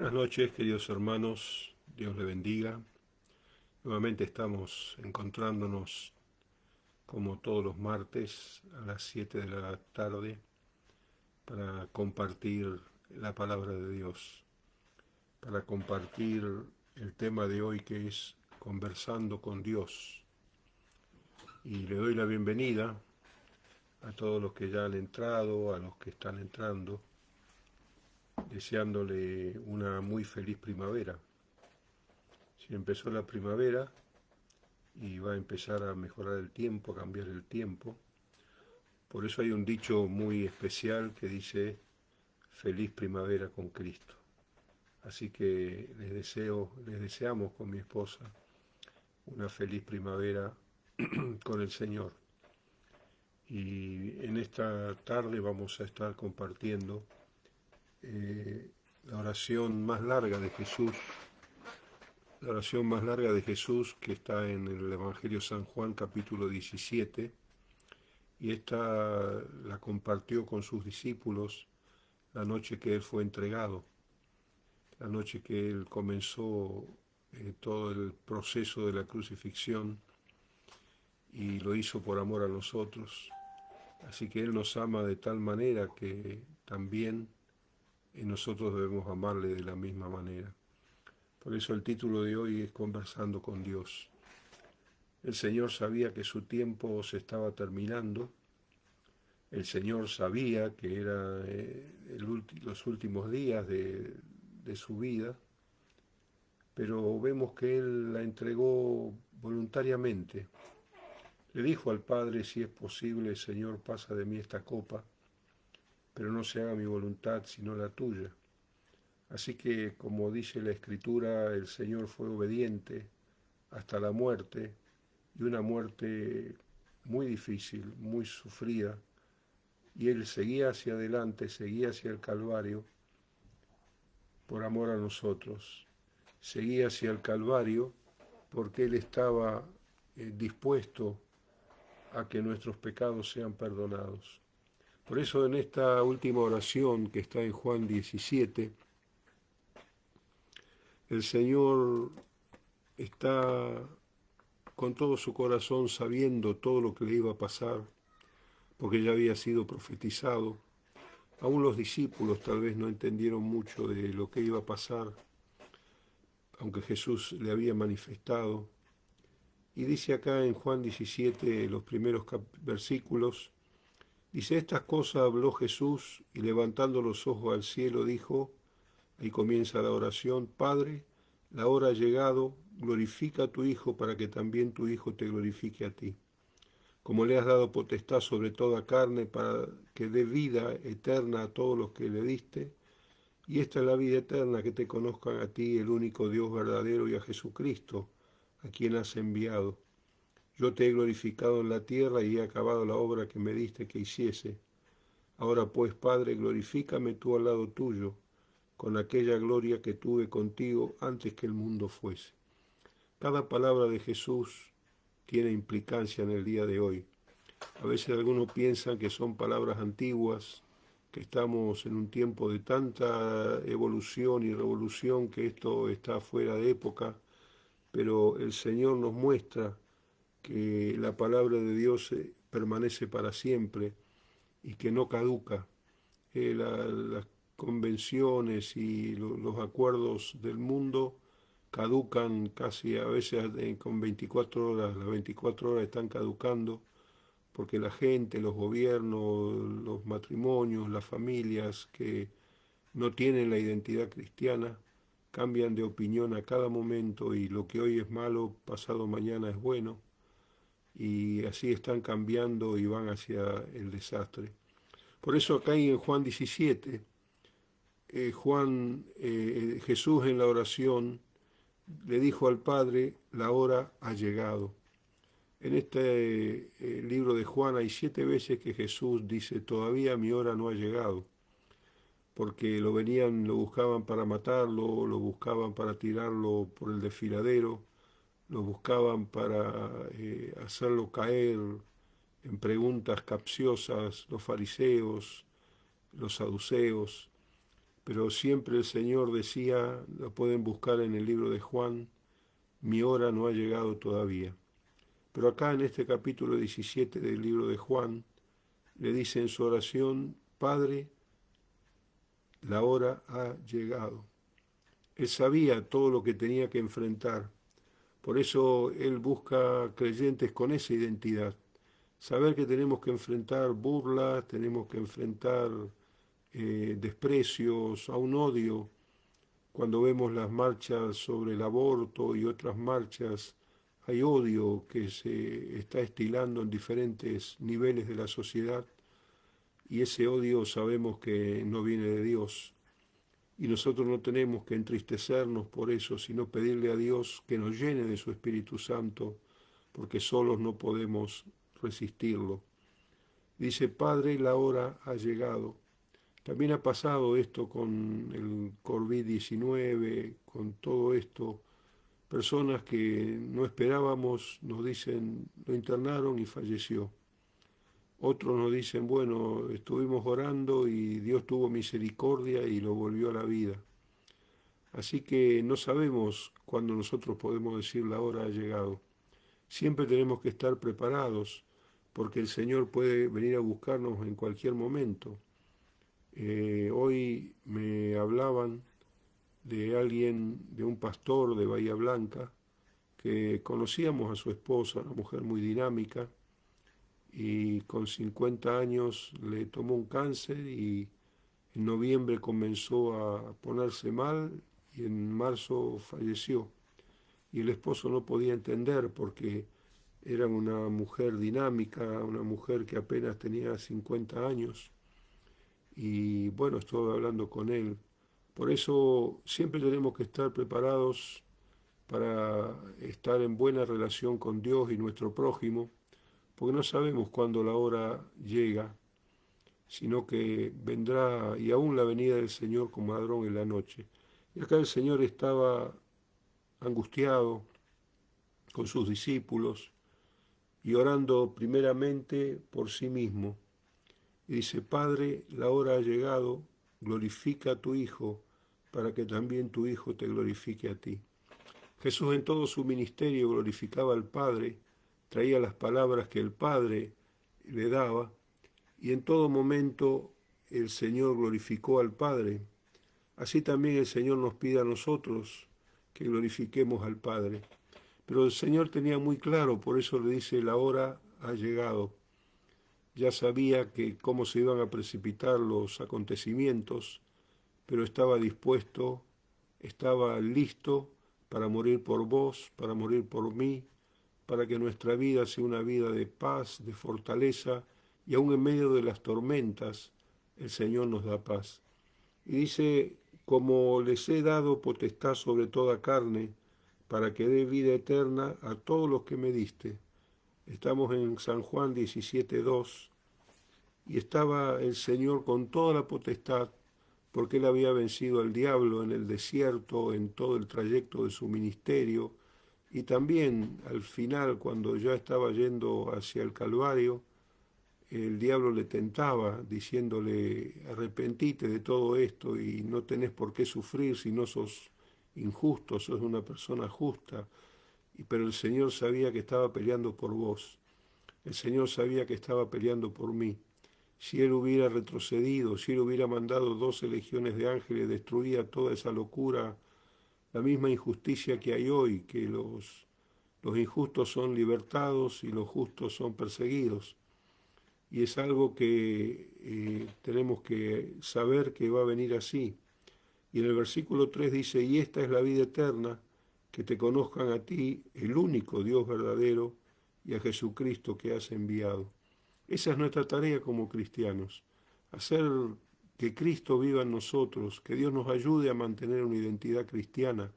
Buenas noches, queridos hermanos, Dios le bendiga. Nuevamente estamos encontrándonos como todos los martes a las 7 de la tarde para compartir la palabra de Dios, para compartir el tema de hoy que es conversando con Dios. Y le doy la bienvenida a todos los que ya han entrado, a los que están entrando, deseándole una muy feliz primavera. Si empezó la primavera y va a empezar a mejorar el tiempo, a cambiar el tiempo. Por eso hay un dicho muy especial que dice feliz primavera con Cristo. Así que les deseamos con mi esposa una feliz primavera con el Señor. Y en esta tarde vamos a estar compartiendo la oración más larga de Jesús, la oración más larga de Jesús que está en el Evangelio San Juan capítulo 17, y esta la compartió con sus discípulos la noche que él fue entregado, la noche que él comenzó todo el proceso de la crucifixión y lo hizo por amor a nosotros. Así que él nos ama de tal manera que también nosotros debemos amarle de la misma manera. Por eso el título de hoy es Conversando con Dios. El Señor sabía que su tiempo se estaba terminando. El Señor sabía que era los últimos días de su vida, pero vemos que Él la entregó voluntariamente. Le dijo al Padre: si es posible, Señor, pasa de mí esta copa, pero no se haga mi voluntad sino la tuya. Así que, como dice la Escritura, el Señor fue obediente hasta la muerte, y una muerte muy difícil, muy sufrida, y Él seguía hacia adelante, seguía hacia el Calvario por amor a nosotros, seguía hacia el Calvario porque Él estaba dispuesto a que nuestros pecados sean perdonados. Por eso en esta última oración que está en Juan 17, el Señor está con todo su corazón sabiendo todo lo que le iba a pasar, porque ya había sido profetizado. Aún los discípulos tal vez no entendieron mucho de lo que iba a pasar, aunque Jesús le había manifestado. Y dice acá en Juan 17, los primeros versículos, dice: estas cosas habló Jesús y levantando los ojos al cielo dijo, ahí comienza la oración: Padre, la hora ha llegado, glorifica a tu Hijo para que también tu Hijo te glorifique a ti. Como le has dado potestad sobre toda carne para que dé vida eterna a todos los que le diste, y esta es la vida eterna, que te conozcan a ti, el único Dios verdadero, y a Jesucristo, a quien has enviado. Yo te he glorificado en la tierra y he acabado la obra que me diste que hiciese. Ahora pues, Padre, glorifícame tú al lado tuyo, con aquella gloria que tuve contigo antes que el mundo fuese. Cada palabra de Jesús tiene implicancia en el día de hoy. A veces algunos piensan que son palabras antiguas, que estamos en un tiempo de tanta evolución y revolución que esto está fuera de época, pero el Señor nos muestra que la palabra de Dios permanece para siempre y que no caduca. Las convenciones y los acuerdos del mundo caducan casi a veces con 24 horas, las 24 horas están caducando, porque la gente, los gobiernos, los matrimonios, las familias que no tienen la identidad cristiana, cambian de opinión a cada momento, y lo que hoy es malo, pasado mañana es bueno, y así están cambiando y van hacia el desastre. Por eso acá en Juan 17, Jesús en la oración le dijo al Padre: la hora ha llegado. En este libro de Juan hay 7 veces que Jesús dice: todavía mi hora no ha llegado, porque lo buscaban para matarlo, lo buscaban para tirarlo por el desfiladero, lo buscaban para hacerlo caer en preguntas capciosas los fariseos, los saduceos, pero siempre el Señor decía, lo pueden buscar en el libro de Juan, mi hora no ha llegado todavía. Pero acá en este capítulo 17 del libro de Juan, le dice en su oración, Padre, la hora ha llegado. Él sabía todo lo que tenía que enfrentar. Por eso él busca creyentes con esa identidad. Saber que tenemos que enfrentar burlas, tenemos que enfrentar desprecios, a un odio. Cuando vemos las marchas sobre el aborto y otras marchas, hay odio que se está estilando en diferentes niveles de la sociedad y ese odio sabemos que no viene de Dios. Y nosotros no tenemos que entristecernos por eso, sino pedirle a Dios que nos llene de su Espíritu Santo, porque solos no podemos resistirlo. Dice, Padre, la hora ha llegado. También ha pasado esto con el COVID-19, con todo esto. Personas que no esperábamos nos dicen, lo internaron y falleció. Otros nos dicen, bueno, estuvimos orando y Dios tuvo misericordia y lo volvió a la vida. Así que no sabemos cuándo nosotros podemos decir la hora ha llegado. Siempre tenemos que estar preparados porque el Señor puede venir a buscarnos en cualquier momento. Hoy me hablaban de alguien, de un pastor de Bahía Blanca, que conocíamos a su esposa, una mujer muy dinámica, y con 50 años le tomó un cáncer y en noviembre comenzó a ponerse mal y en marzo falleció. Y el esposo no podía entender porque era una mujer dinámica, una mujer que apenas tenía 50 años. Y bueno, estuve hablando con él. Por eso siempre tenemos que estar preparados para estar en buena relación con Dios y nuestro prójimo, porque no sabemos cuándo la hora llega, sino que vendrá, y aún la venida del Señor como ladrón en la noche. Y acá el Señor estaba angustiado con sus discípulos y orando primeramente por sí mismo. Y dice, Padre, la hora ha llegado, glorifica a tu Hijo, para que también tu Hijo te glorifique a ti. Jesús en todo su ministerio glorificaba al Padre, traía las palabras que el Padre le daba, y en todo momento el Señor glorificó al Padre. Así también el Señor nos pide a nosotros que glorifiquemos al Padre. Pero el Señor tenía muy claro, por eso le dice, la hora ha llegado. Ya sabía que cómo se iban a precipitar los acontecimientos, pero estaba dispuesto, estaba listo para morir por vos, para morir por mí, para que nuestra vida sea una vida de paz, de fortaleza, y aún en medio de las tormentas, el Señor nos da paz. Y dice, como les he dado potestad sobre toda carne, para que dé vida eterna a todos los que me diste. Estamos en San Juan 17:2, y estaba el Señor con toda la potestad, porque él había vencido al diablo en el desierto, en todo el trayecto de su ministerio, y también al final, cuando ya estaba yendo hacia el Calvario, el diablo le tentaba, diciéndole, arrepentite de todo esto y no tenés por qué sufrir si no sos injusto, sos una persona justa. Pero el Señor sabía que estaba peleando por vos, el Señor sabía que estaba peleando por mí. Si Él hubiera retrocedido, si Él hubiera mandado 12 legiones de ángeles, destruía toda esa locura, la misma injusticia que hay hoy, que los injustos son libertados y los justos son perseguidos. Y es algo que tenemos que saber que va a venir así. Y en el versículo 3 dice, y esta es la vida eterna, que te conozcan a ti, el único Dios verdadero, y a Jesucristo que has enviado. Esa es nuestra tarea como cristianos, hacer que Cristo viva en nosotros, que Dios nos ayude a mantener una identidad cristiana.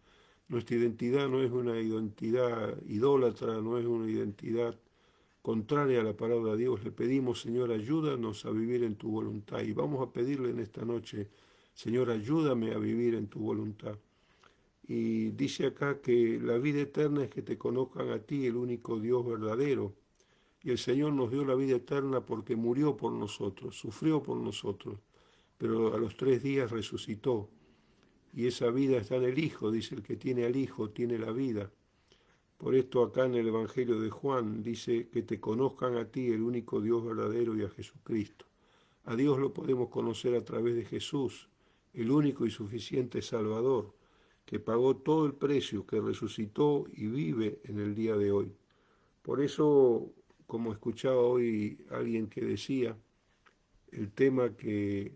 Nuestra identidad no es una identidad idólatra, no es una identidad contraria a la palabra de Dios. Le pedimos, Señor, ayúdanos a vivir en tu voluntad. Y vamos a pedirle en esta noche, Señor, ayúdame a vivir en tu voluntad. Y dice acá que la vida eterna es que te conozcan a ti, el único Dios verdadero. Y el Señor nos dio la vida eterna porque murió por nosotros, sufrió por nosotros. pero a los 3 días resucitó. Y esa vida está en el Hijo, dice, el que tiene al Hijo tiene la vida. Por esto acá en el Evangelio de Juan dice que te conozcan a ti, el único Dios verdadero, y a Jesucristo. A Dios lo podemos conocer a través de Jesús, el único y suficiente Salvador, que pagó todo el precio, que resucitó y vive en el día de hoy. Por eso, como escuchaba hoy alguien que decía, el tema que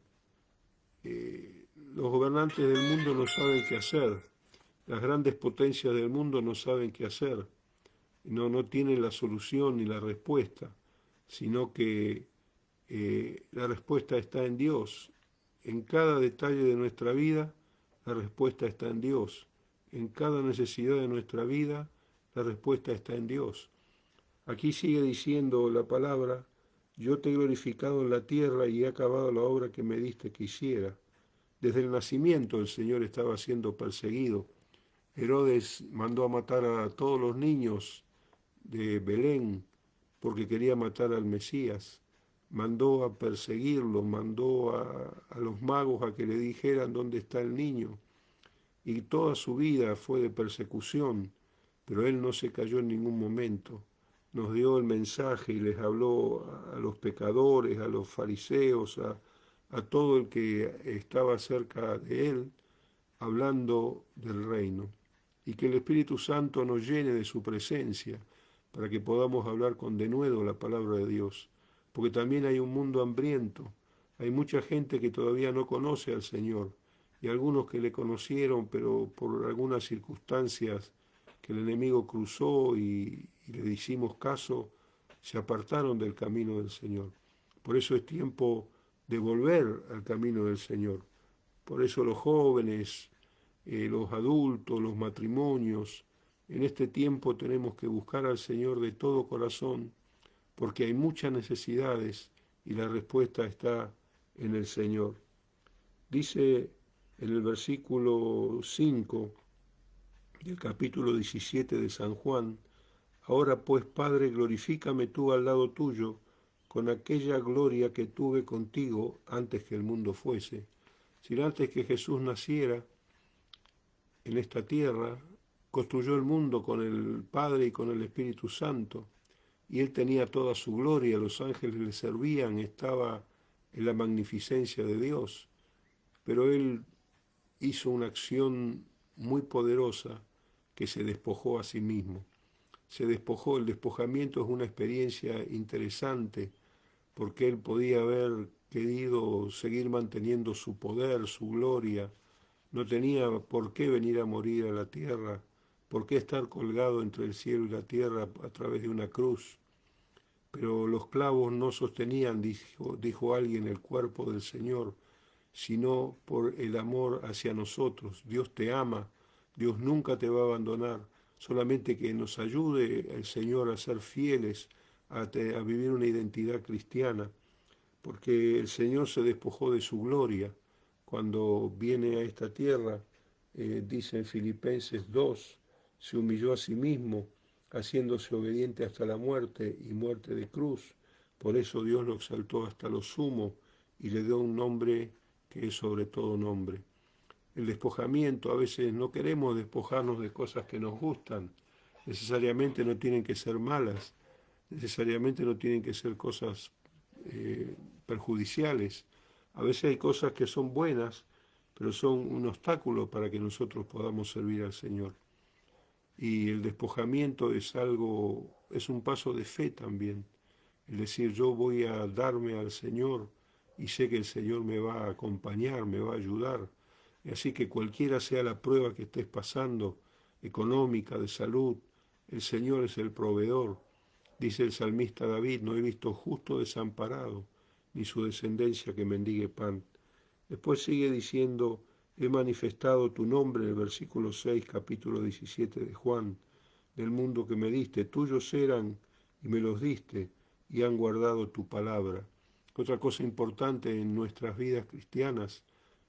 los gobernantes del mundo no saben qué hacer, las grandes potencias del mundo no saben qué hacer, no tienen la solución ni la respuesta, sino que la respuesta está en Dios. En cada detalle de nuestra vida, la respuesta está en Dios. En cada necesidad de nuestra vida, la respuesta está en Dios. Aquí sigue diciendo la palabra, yo te he glorificado en la tierra y he acabado la obra que me diste que hiciera. Desde el nacimiento el Señor estaba siendo perseguido. Herodes mandó a matar a todos los niños de Belén porque quería matar al Mesías. Mandó a perseguirlo, mandó a los magos a que le dijeran dónde está el niño. Y toda su vida fue de persecución, pero él no se cayó en ningún momento. Nos dio el mensaje y les habló a los pecadores, a los fariseos, a todo el que estaba cerca de él, hablando del reino. Y que el Espíritu Santo nos llene de su presencia para que podamos hablar con denuedo la palabra de Dios. Porque también hay un mundo hambriento, hay mucha gente que todavía no conoce al Señor y algunos que le conocieron, pero por algunas circunstancias que el enemigo cruzó y le hicimos caso, se apartaron del camino del Señor. Por eso es tiempo de volver al camino del Señor. Por eso los jóvenes, los adultos, los matrimonios, en este tiempo tenemos que buscar al Señor de todo corazón, porque hay muchas necesidades y la respuesta está en el Señor. Dice en el versículo 5 del capítulo 17 de San Juan, ahora pues, Padre, glorifícame tú al lado tuyo, con aquella gloria que tuve contigo antes que el mundo fuese. Si antes que Jesús naciera en esta tierra, construyó el mundo con el Padre y con el Espíritu Santo, y él tenía toda su gloria, los ángeles le servían, estaba en la magnificencia de Dios, pero él hizo una acción muy poderosa que se despojó a sí mismo. Se despojó, el despojamiento es una experiencia interesante porque él podía haber querido seguir manteniendo su poder, su gloria, no tenía por qué venir a morir a la tierra, por qué estar colgado entre el cielo y la tierra a través de una cruz. Pero los clavos no sostenían, dijo alguien, el cuerpo del Señor, sino por el amor hacia nosotros. Dios te ama, Dios nunca te va a abandonar, solamente que nos ayude el Señor a ser fieles, a vivir una identidad cristiana, porque el Señor se despojó de su gloria cuando viene a esta tierra, dice en Filipenses 2, se humilló a sí mismo, haciéndose obediente hasta la muerte y muerte de cruz. Por eso Dios lo exaltó hasta lo sumo y le dio un nombre que es sobre todo nombre. El despojamiento, a veces no queremos despojarnos de cosas que nos gustan, necesariamente no tienen que ser malas, necesariamente no tienen que ser cosas perjudiciales. A veces hay cosas que son buenas, pero son un obstáculo para que nosotros podamos servir al Señor. Y el despojamiento es algo, es un paso de fe también. Es decir, yo voy a darme al Señor y sé que el Señor me va a acompañar, me va a ayudar. Y así que cualquiera sea la prueba que estés pasando, económica, de salud, el Señor es el proveedor. Dice el salmista David, no he visto justo desamparado, ni su descendencia que mendigue pan. Después sigue diciendo, he manifestado tu nombre en el versículo 6, capítulo 17 de Juan, del mundo que me diste, tuyos eran y me los diste, y han guardado tu palabra. Otra cosa importante en nuestras vidas cristianas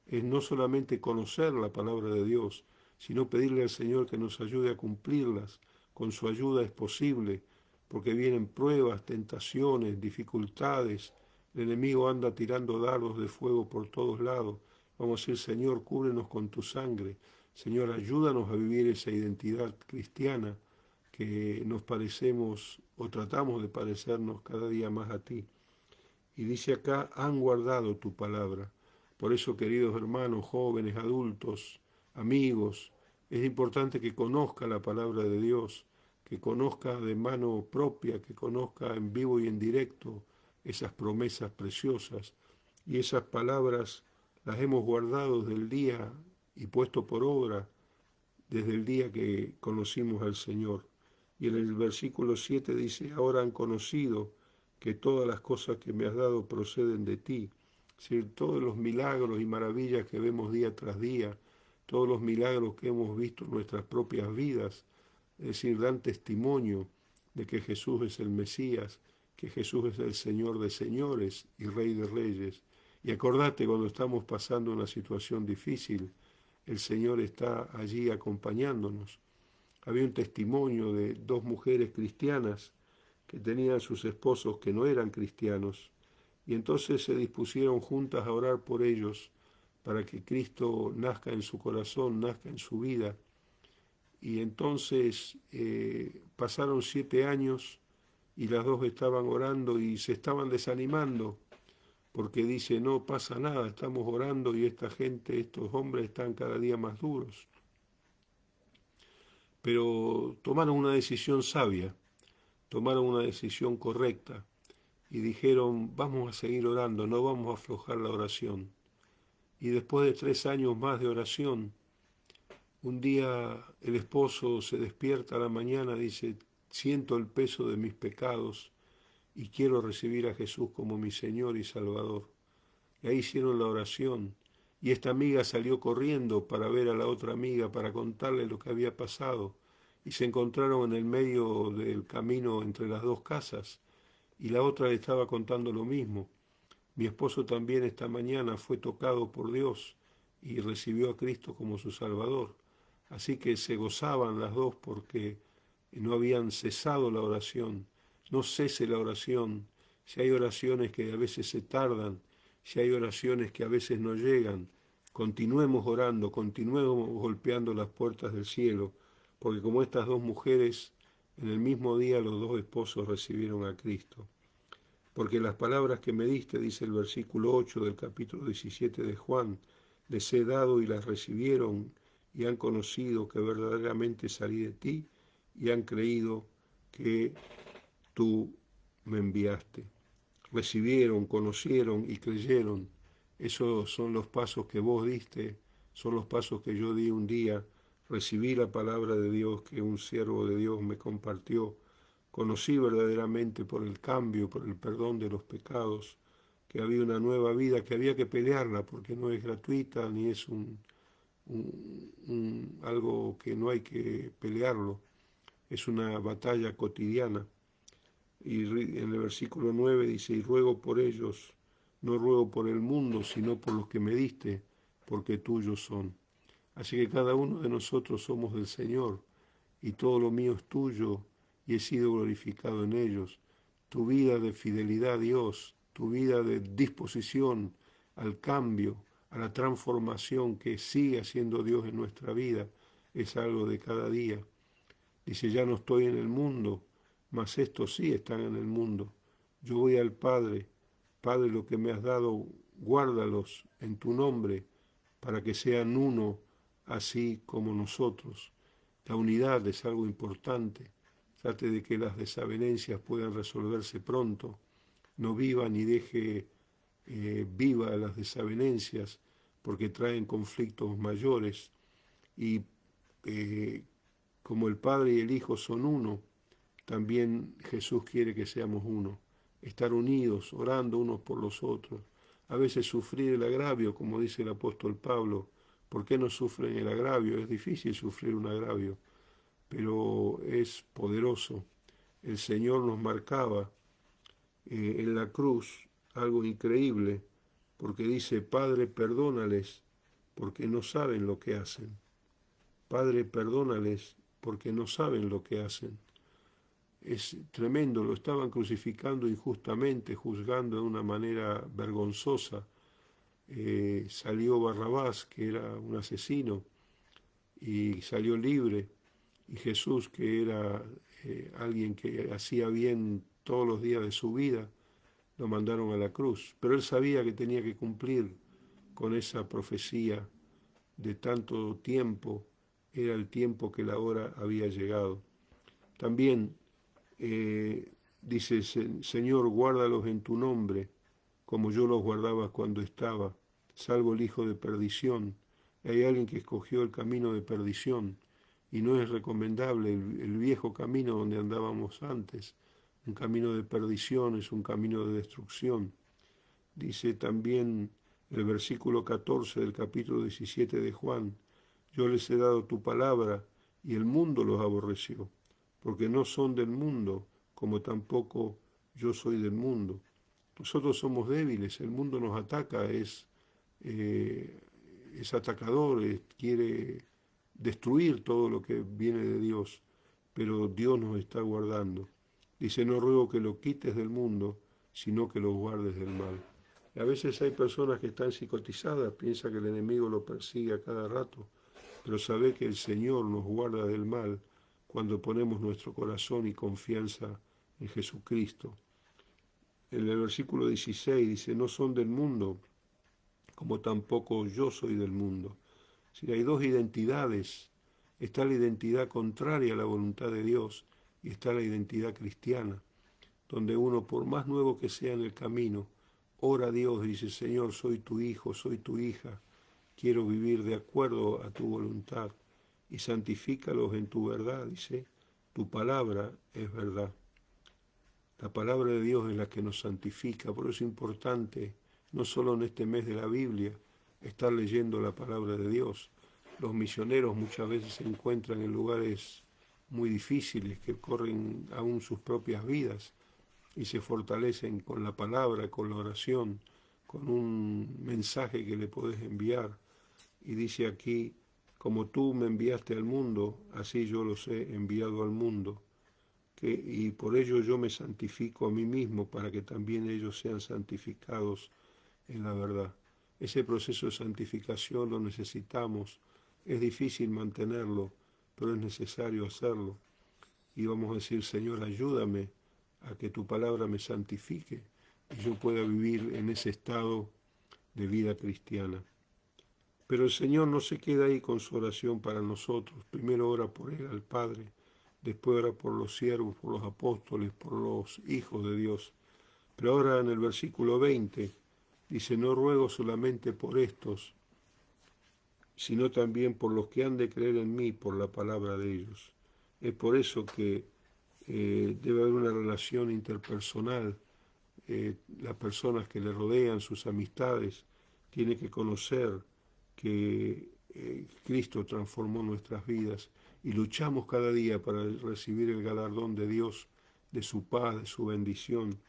es no solamente conocer la palabra de Dios, sino pedirle al Señor que nos ayude a cumplirlas. Con su ayuda es posible, porque vienen pruebas, tentaciones, dificultades, El enemigo anda tirando dardos de fuego por todos lados. Vamos a decir, Señor, cúbrenos con tu sangre. Señor, ayúdanos a vivir esa identidad cristiana que nos parecemos o tratamos de parecernos cada día más a ti. Y dice acá, han guardado tu palabra. Por eso, queridos hermanos, jóvenes, adultos, amigos, es importante que conozca la palabra de Dios, que conozca de mano propia, que conozca en vivo y en directo esas promesas preciosas. Y esas palabras las hemos guardado desde el día y puesto por obra desde el día que conocimos al Señor. Y en el versículo 7 dice, ahora han conocido que todas las cosas que me has dado proceden de ti. Es decir, todos los milagros y maravillas que vemos día tras día, todos los milagros que hemos visto en nuestras propias vidas, es decir, dan testimonio de que Jesús es el Mesías, que Jesús es el Señor de señores y Rey de reyes. Y acordate, cuando estamos pasando una situación difícil, el Señor está allí acompañándonos. Había un testimonio de dos mujeres cristianas que tenían sus esposos que no eran cristianos, y entonces se dispusieron juntas a orar por ellos para que Cristo nazca en su corazón, nazca en su vida. Y entonces pasaron 7 años y las dos estaban orando y se estaban desanimando porque dice, no pasa nada, estamos orando y esta gente, estos hombres están cada día más duros. Pero tomaron una decisión sabia, tomaron una decisión correcta y dijeron, vamos a seguir orando, no vamos a aflojar la oración. Y después de 3 años más de oración, un día el esposo se despierta a la mañana, dice, siento el peso de mis pecados y quiero recibir a Jesús como mi Señor y Salvador. Y ahí hicieron la oración y esta amiga salió corriendo para ver a la otra amiga, para contarle lo que había pasado. Y se encontraron en el medio del camino entre las dos casas y la otra le estaba contando lo mismo. Mi esposo también esta mañana fue tocado por Dios y recibió a Cristo como su Salvador. Así que se gozaban las dos porque no habían cesado la oración. No cese la oración. Si hay oraciones que a veces se tardan, si hay oraciones que a veces no llegan, continuemos orando, continuemos golpeando las puertas del cielo, porque como estas dos mujeres, en el mismo día los dos esposos recibieron a Cristo. Porque las palabras que me diste, dice el versículo 8 del capítulo 17 de Juan, les he dado y las recibieron y han conocido que verdaderamente salí de ti y han creído que tú me enviaste. Recibieron, conocieron y creyeron. Esos son los pasos que vos diste, son los pasos que yo di un día. Recibí la palabra de Dios que un siervo de Dios me compartió. Conocí verdaderamente por el cambio, por el perdón de los pecados, que había una nueva vida, que había que pelearla porque no es gratuita ni es algo que no hay que pelearlo, es una batalla cotidiana. Y en el versículo 9 dice, y ruego por ellos, no ruego por el mundo, sino por los que me diste, porque tuyos son. Así que cada uno de nosotros somos del Señor, y todo lo mío es tuyo, y he sido glorificado en ellos. Tu vida de fidelidad a Dios, tu vida de disposición al cambio, a la transformación que sigue haciendo Dios en nuestra vida, es algo de cada día. Dice, ya no estoy en el mundo, mas estos sí están en el mundo. Yo voy al Padre, Padre, lo que me has dado, guárdalos en tu nombre, para que sean uno, así como nosotros. La unidad es algo importante. Trate de que las desavenencias puedan resolverse pronto. No viva ni deje viva las desavenencias, porque traen conflictos mayores. Y como el Padre y el Hijo son uno, también Jesús quiere que seamos uno, estar unidos, orando unos por los otros. A veces sufrir el agravio, como dice el apóstol Pablo. ¿Por qué no sufren el agravio? Es difícil sufrir un agravio, pero es poderoso. El Señor nos marcaba en la cruz algo increíble, porque dice, Padre, perdónales, porque no saben lo que hacen. Padre, perdónales, porque no saben lo que hacen. es tremendo, lo estaban crucificando injustamente, juzgando de una manera vergonzosa. Salió Barrabás, que era un asesino, y salió libre, y Jesús, que era alguien que hacía bien todos los días de su vida, lo mandaron a la cruz. Pero él sabía que tenía que cumplir con esa profecía de tanto tiempo, era el tiempo que la hora había llegado. También dice, Señor, guárdalos en tu nombre, como yo los guardaba cuando estaba, salvo el hijo de perdición. Hay alguien que escogió el camino de perdición y no es recomendable el viejo camino donde andábamos antes. Un camino de perdición es un camino de destrucción. Dice también el versículo 14 del capítulo 17 de Juan, yo les he dado tu palabra y el mundo los aborreció, porque no son del mundo, como tampoco yo soy del mundo. Nosotros somos débiles, el mundo nos ataca, es atacador, quiere destruir todo lo que viene de Dios, pero Dios nos está guardando. Dice, no ruego que lo quites del mundo, sino que lo guardes del mal. Y a veces hay personas que están psicotizadas, piensan que el enemigo lo persigue a cada rato, pero sabe que el Señor nos guarda del mal cuando ponemos nuestro corazón y confianza en Jesucristo. En el versículo 16 dice, no son del mundo, como tampoco yo soy del mundo. Si hay dos identidades, está la identidad contraria a la voluntad de Dios y está la identidad cristiana, donde uno, por más nuevo que sea en el camino, ora a Dios, dice, Señor, soy tu hijo, soy tu hija, quiero vivir de acuerdo a tu voluntad y santifícalos en tu verdad, dice, tu palabra es verdad. La palabra de Dios es la que nos santifica, por eso es importante, no solo en este mes de la Biblia, estar leyendo la palabra de Dios. Los misioneros muchas veces se encuentran en lugares muy difíciles, que corren aún sus propias vidas y se fortalecen con la palabra, con la oración, con un mensaje que le podés enviar. Y dice aquí, como tú me enviaste al mundo, así yo los he enviado al mundo. Y por ello yo me santifico a mí mismo para que también ellos sean santificados en la verdad. Ese proceso de santificación lo necesitamos, es difícil mantenerlo, pero es necesario hacerlo. Y vamos a decir, Señor, ayúdame a que tu palabra me santifique y yo pueda vivir en ese estado de vida cristiana. Pero el Señor no se queda ahí con su oración para nosotros. Primero ora por Él, al Padre, después ora por los siervos, por los apóstoles, por los hijos de Dios. Pero ahora en el versículo 20 dice, no ruego solamente por estos, sino también por los que han de creer en mí por la palabra de ellos. Es por eso que debe haber una relación interpersonal. Las personas que le rodean, sus amistades, tienen que conocer que Cristo transformó nuestras vidas y luchamos cada día para recibir el galardón de Dios, de su paz, de su bendición,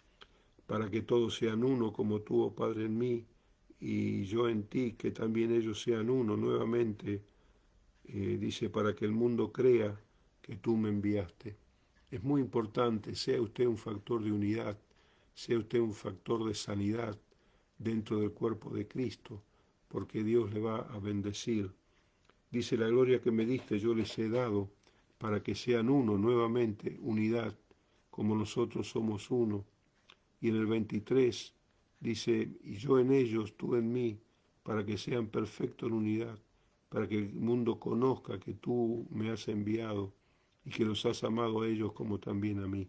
para que todos sean uno como tú, oh Padre, en mí y yo en ti, que también ellos sean uno nuevamente, dice, para que el mundo crea que tú me enviaste. Es muy importante, sea usted un factor de unidad, sea usted un factor de sanidad dentro del cuerpo de Cristo, porque Dios le va a bendecir. Dice, la gloria que me diste yo les he dado, para que sean uno nuevamente, unidad, como nosotros somos uno. Y en el 23 dice, y yo en ellos, tú en mí, para que sean perfectos en unidad, para que el mundo conozca que tú me has enviado y que los has amado a ellos como también a mí.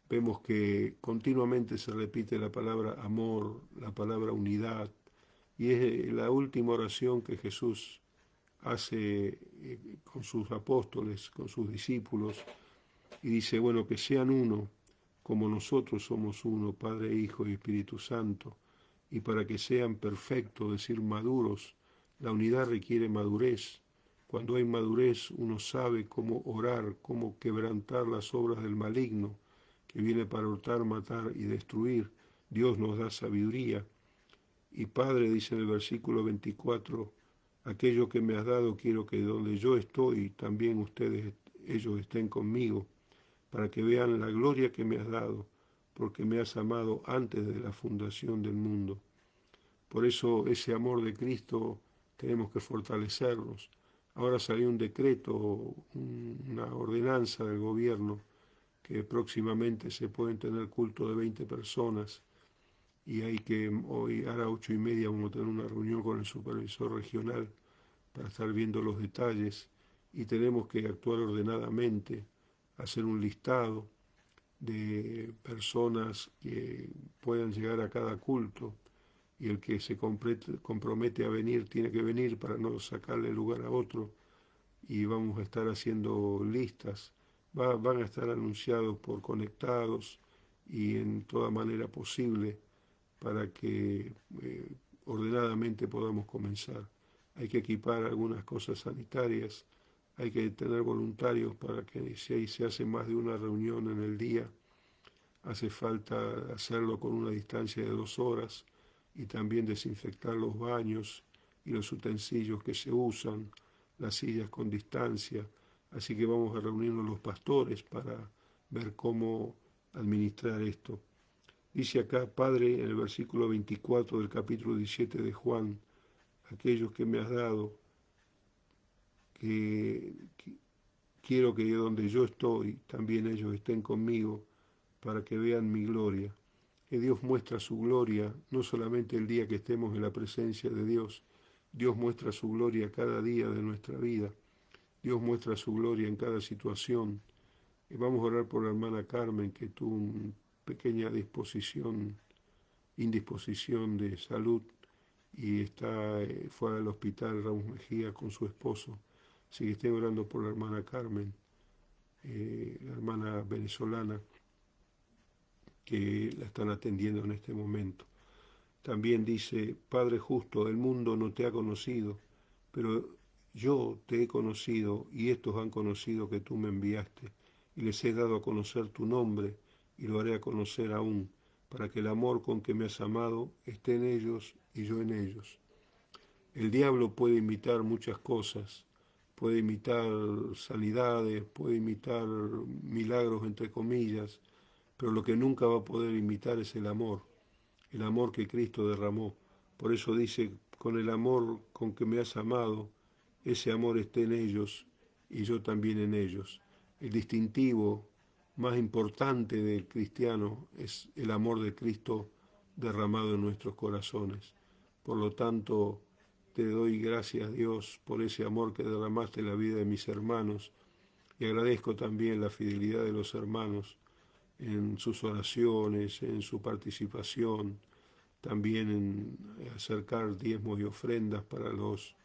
Vemos que continuamente se repite la palabra amor, la palabra unidad, y es la última oración que Jesús hace con sus apóstoles, con sus discípulos, y dice, bueno, que sean uno, como nosotros somos uno, Padre, Hijo y Espíritu Santo, y para que sean perfectos, es decir, maduros. La unidad requiere madurez. Cuando hay madurez, uno sabe cómo orar, cómo quebrantar las obras del maligno, que viene para hurtar, matar y destruir. Dios nos da sabiduría. Y Padre, dice en el versículo 24, aquello que me has dado quiero que donde yo estoy, también ustedes, ellos estén conmigo, para que vean la gloria que me has dado, porque me has amado antes de la fundación del mundo. Por eso ese amor de Cristo tenemos que fortalecernos. Ahora salió un decreto, una ordenanza del gobierno, que próximamente se pueden tener culto de 20 personas y hoy a las 8:30 vamos a tener una reunión con el supervisor regional para estar viendo los detalles y tenemos que actuar ordenadamente, hacer un listado de personas que puedan llegar a cada culto y el que se compromete a venir tiene que venir para no sacarle lugar a otro y vamos a estar haciendo listas, van a estar anunciados por conectados y en toda manera posible para que ordenadamente podamos comenzar. Hay que equipar algunas cosas sanitarias, hay que tener voluntarios para que si ahí se hace más de una reunión en el día, hace falta hacerlo con una distancia de 2 horas y también desinfectar los baños y los utensilios que se usan, las sillas con distancia. Así que vamos a reunirnos los pastores para ver cómo administrar esto. Dice acá, Padre, en el versículo 24 del capítulo 17 de Juan, aquellos que me has dado, que quiero que donde yo estoy, también ellos estén conmigo, para que vean mi gloria. Que Dios muestra su gloria, no solamente el día que estemos en la presencia de Dios, Dios muestra su gloria cada día de nuestra vida, Dios muestra su gloria en cada situación. Y vamos a orar por la hermana Carmen, que tuvo una pequeña indisposición de salud y fue al hospital Ramos Mejía con su esposo. Así que estoy orando por la hermana Carmen, la hermana venezolana, que la están atendiendo en este momento. También dice, Padre justo, el mundo no te ha conocido, pero yo te he conocido y estos han conocido que tú me enviaste y les he dado a conocer tu nombre y lo haré a conocer aún, para que el amor con que me has amado esté en ellos y yo en ellos. El diablo puede imitar muchas cosas, puede imitar sanidades, puede imitar milagros entre comillas, pero lo que nunca va a poder imitar es el amor que Cristo derramó. Por eso dice, con el amor con que me has amado, ese amor esté en ellos y yo también en ellos. El distintivo más importante del cristiano es el amor de Cristo derramado en nuestros corazones. Por lo tanto, te doy gracias, Dios, por ese amor que derramaste en la vida de mis hermanos y agradezco también la fidelidad de los hermanos en sus oraciones, en su participación, también en acercar diezmos y ofrendas para los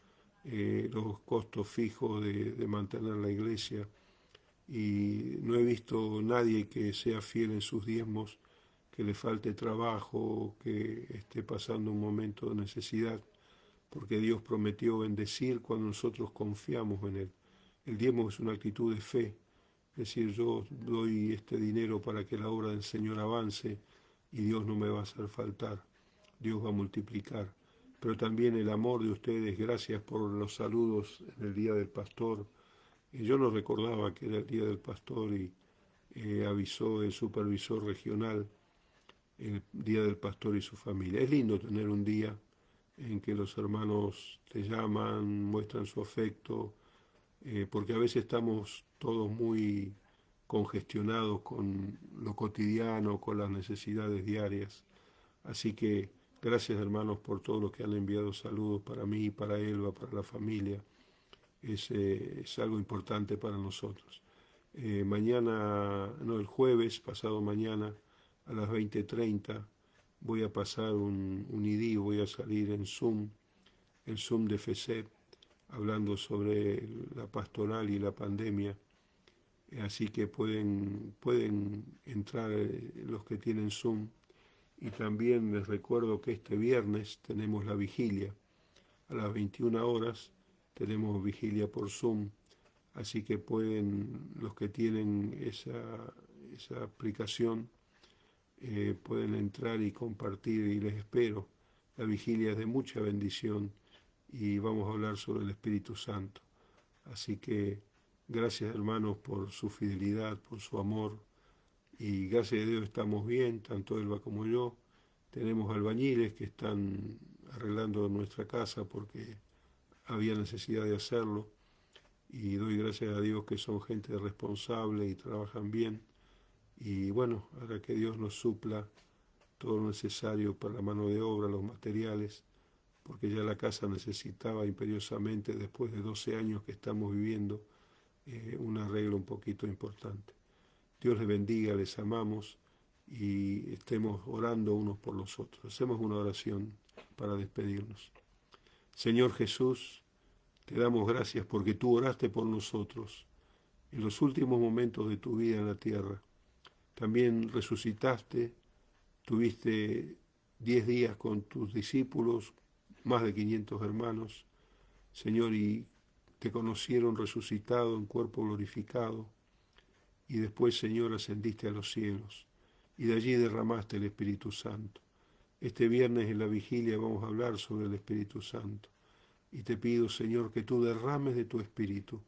costos fijos de mantener la iglesia. Y no he visto nadie que sea fiel en sus diezmos, que le falte trabajo, que esté pasando un momento de necesidad, porque Dios prometió bendecir cuando nosotros confiamos en Él. El diezmo es una actitud de fe, es decir, yo doy este dinero para que la obra del Señor avance y Dios no me va a hacer faltar, Dios va a multiplicar. Pero también el amor de ustedes, gracias por los saludos en el Día del Pastor. Yo no recordaba que era el Día del Pastor y avisó el supervisor regional el Día del Pastor y su familia. Es lindo tener un día en que los hermanos te llaman, muestran su afecto, porque a veces estamos todos muy congestionados con lo cotidiano, con las necesidades diarias. Así que gracias hermanos por todo lo que han enviado saludos para mí, para Elba, para la familia. Es algo importante para nosotros. El jueves, pasado mañana, a las 20:30, voy a pasar un ID, voy a salir en Zoom, el Zoom de FECEP, hablando sobre la pastoral y la pandemia. Así que pueden entrar los que tienen Zoom. Y también les recuerdo que este viernes tenemos la vigilia. A las 21 horas tenemos vigilia por Zoom. Así que los que tienen esa aplicación, pueden entrar y compartir y les espero. La vigilia es de mucha bendición y vamos a hablar sobre el Espíritu Santo. Así que Gracias, hermanos, por su fidelidad, por su amor. Y gracias a Dios estamos bien, tanto Elba como yo. Tenemos albañiles que están arreglando nuestra casa porque había necesidad de hacerlo. Y doy gracias a Dios que son gente responsable y trabajan bien. Y bueno, ahora que Dios nos supla todo lo necesario para la mano de obra, los materiales, porque ya la casa necesitaba imperiosamente, después de 12 años que estamos viviendo, un arreglo un poquito importante. Dios les bendiga, les amamos y estemos orando unos por los otros. Hacemos una oración para despedirnos. Señor Jesús, te damos gracias porque tú oraste por nosotros en los últimos momentos de tu vida en la tierra. También resucitaste, tuviste 10 días con tus discípulos, más de 500 hermanos, Señor, y te conocieron resucitado en cuerpo glorificado, y después, Señor, ascendiste a los cielos, y de allí derramaste el Espíritu Santo. Este viernes en la vigilia vamos a hablar sobre el Espíritu Santo, y te pido, Señor, que tú derrames de tu Espíritu.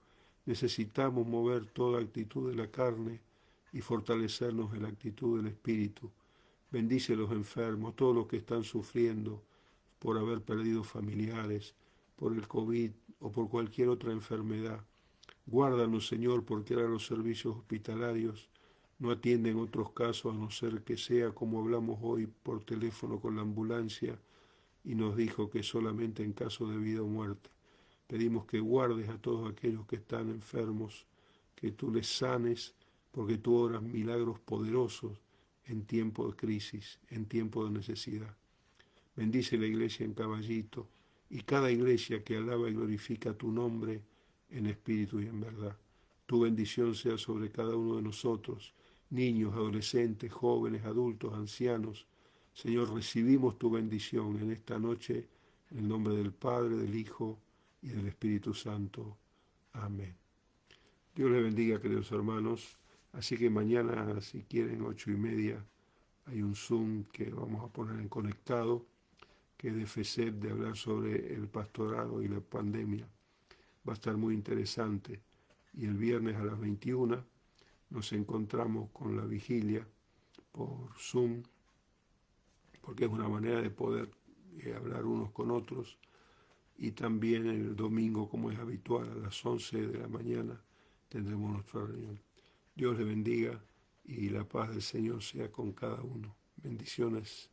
Necesitamos mover toda actitud de la carne y fortalecernos en la actitud del Espíritu. Bendice a los enfermos, todos los que están sufriendo por haber perdido familiares, por el COVID o por cualquier otra enfermedad. Guárdanos, Señor, porque ahora los servicios hospitalarios no atienden otros casos a no ser que sea como hablamos hoy por teléfono con la ambulancia y nos dijo que solamente en caso de vida o muerte. Pedimos que guardes a todos aquellos que están enfermos, que tú les sanes, porque tú obras milagros poderosos en tiempo de crisis, en tiempo de necesidad. Bendice la iglesia en Caballito y cada iglesia que alaba y glorifica tu nombre en espíritu y en verdad. Tu bendición sea sobre cada uno de nosotros, niños, adolescentes, jóvenes, adultos, ancianos. Señor, recibimos tu bendición en esta noche, en el nombre del Padre, del Hijo y del Espíritu Santo. Amén. Dios les bendiga, queridos hermanos. Así que mañana, si quieren, 8:30, hay un Zoom que vamos a poner en conectado, que es de FECEP, de hablar sobre el pastorado y la pandemia. Va a estar muy interesante. Y el viernes a las 21 nos encontramos con la vigilia por Zoom, porque es una manera de poder hablar unos con otros. Y también el domingo, como es habitual, a las 11 de la mañana tendremos nuestra reunión. Dios le bendiga y la paz del Señor sea con cada uno. Bendiciones.